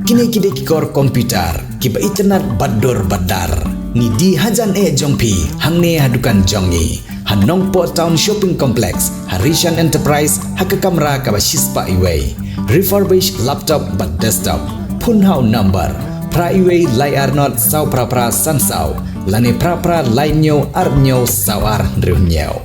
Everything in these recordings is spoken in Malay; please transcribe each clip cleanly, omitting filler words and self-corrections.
Kini kor komputer kiba internet bador badar ni di hajan jongpi hangne hadukan jongi han Nongpoh Town Shopping Complex Harishan Enterprise haka kamera kaba shispa iway refurbished laptop but desktop phun hau number pra iway layar not sau pra san sau lane pra lainyo arnyo sawar riunyo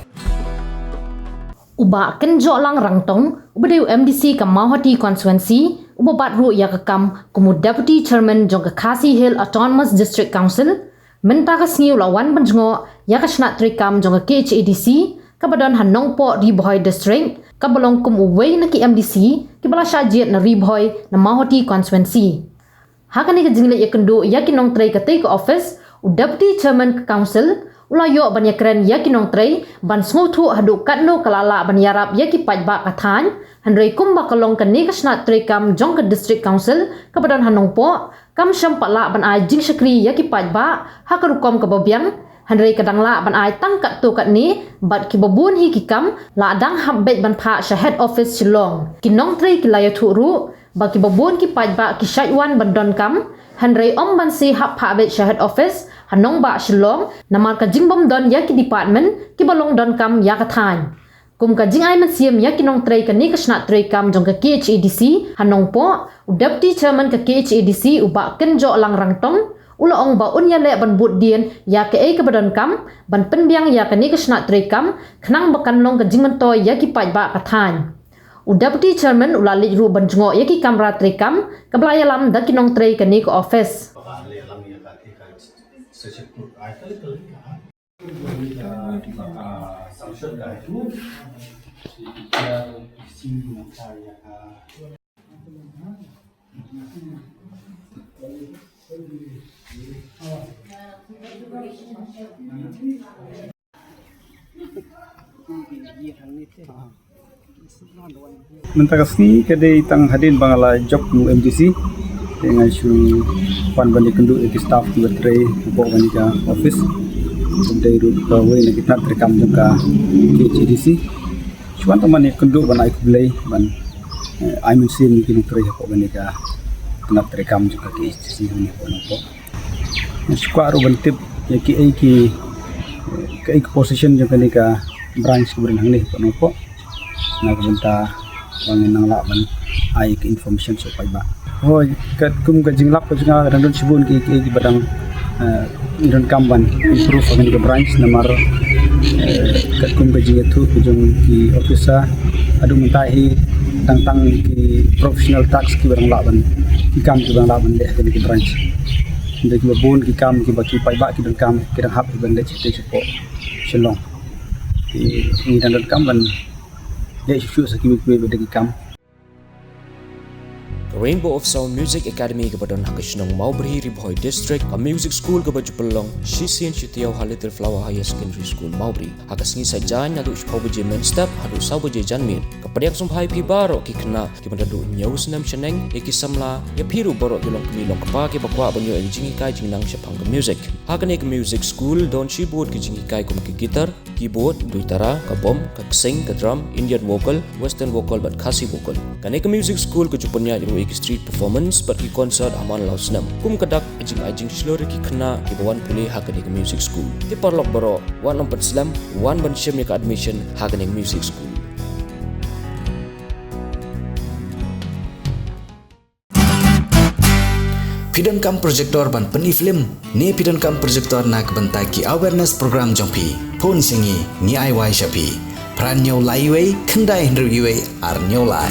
uba kenjok lang rangtong ubadeu MDC Kamauhati Constituency ubabat ru IAKA kumu Deputy Chairman jong Khasi Hill Autonomous District Council mentaka sniu lawan benjngo yaka SHNAT TREIKAM jong KHADC kabadon han Nongpoh di Bhoi District kabalong kum uway na ki MDC kibala syajiat na Bhoi na Mahoti Constituency hakani ka jingle yakendu yakinong trei ka take office u Deputy Chairman Council ulayo ban yakren yakinong trei ban sngotu hadu katno kalala ban yarap yaki pajba kathan hanrei kumba kalong kani ka SHNAT TREIKAM jong ka District Council kabadon han Nongpoh kam shampala ban ai jing shakri yaki pajba hakarukom ka babyang hanrei kadangla ban ai tangkat tu kat ni bat ki babun hi ki kam la dang habbet ban pha sha head office Shillong kinong trei kilaya thu ru ba ki babun ki pajba ki shaiwan ban don kam hanrei om ban si hap pha bet sha head office hanong ba Shillong namar ka jingbom don yaki department ki balong don kam ya ka than kum ka jing ai man siam yakinong trei ka ni ka SHNAT TREIKAM jong ka KHADC hanong po Deputy Chairman ka KHADC uba kenjo lang rangtong ulaong ba unya le ban but dien ya ke ka badon kam ban penbiang ya ka ni ka SHNAT TREIKAM khnang bakan long ka jingmanto ya ki pajba ka than u Deputy Chairman ulali ru ban jngo ya ki kamera TREIKAM kablaya lam da kinong trei ka ni ka office Mentakasi kedai tang hadin bangala job nu MDC dengan su pan bani kendu di staff di bateri upok bani ka office kedai ru ka we na kita TREIKAM juga KHADC suan teman ni kendu ban ai kulai ban ai musim kini trei upok bani ka kena TREIKAM juga KHADC ni upok squad ru bantip ya ki position juga ni ka branch keberan hang ni upok na benta bangin nang laban ai ke information supaya ba hoi kat kum ka jinglap ka jinga randon sibun ki badang iron kamban improve ang ni branch namar kat kum ka jinga tu jong ki officer adu mentahi tang ki professional tax ki barang laban ki kam ki barang laban le ki branch ndek ki bon ki kam ki baki pai ba ki dan kam ki dan hap ban le chite support Shillong ki dan kamban le shu sa ki bagi kam Rainbow of Sound Music Academy kepadon Hakashnong Maubri Bhoi District a music school kepada Pelong Shisian Shitiau Little Flower Higher Secondary School Maubri Hakasngi saja nyadu shpobuji main step hadu sabuji janmin kepada yang sumpai pi baro ki kena ki mandadu nyau senam sheneng ki samla ya piru baro yulong kemilong kepa ki bakwa banyo jingi kai jingnang shapang ke music hakane ke music school don shibut ki jingi kai kum ki gitar keyboard duitara ka bom ka sing ka drum Indian vocal western vocal but khasi vocal kane ke music school ke jupunya ki street performance but ki concert aman lausnam kum kadak ajing slore ki kena ki bawan puli hakane ke music school ti parlok baro 1 ban shim ka admission hakane music school Pidon kam projector ban peni film ni pidon kam projector nak bentaki awareness program jongpi phun singi ni ai wai shapi pran nyau lai wei kendai hendru wei ar nyau lai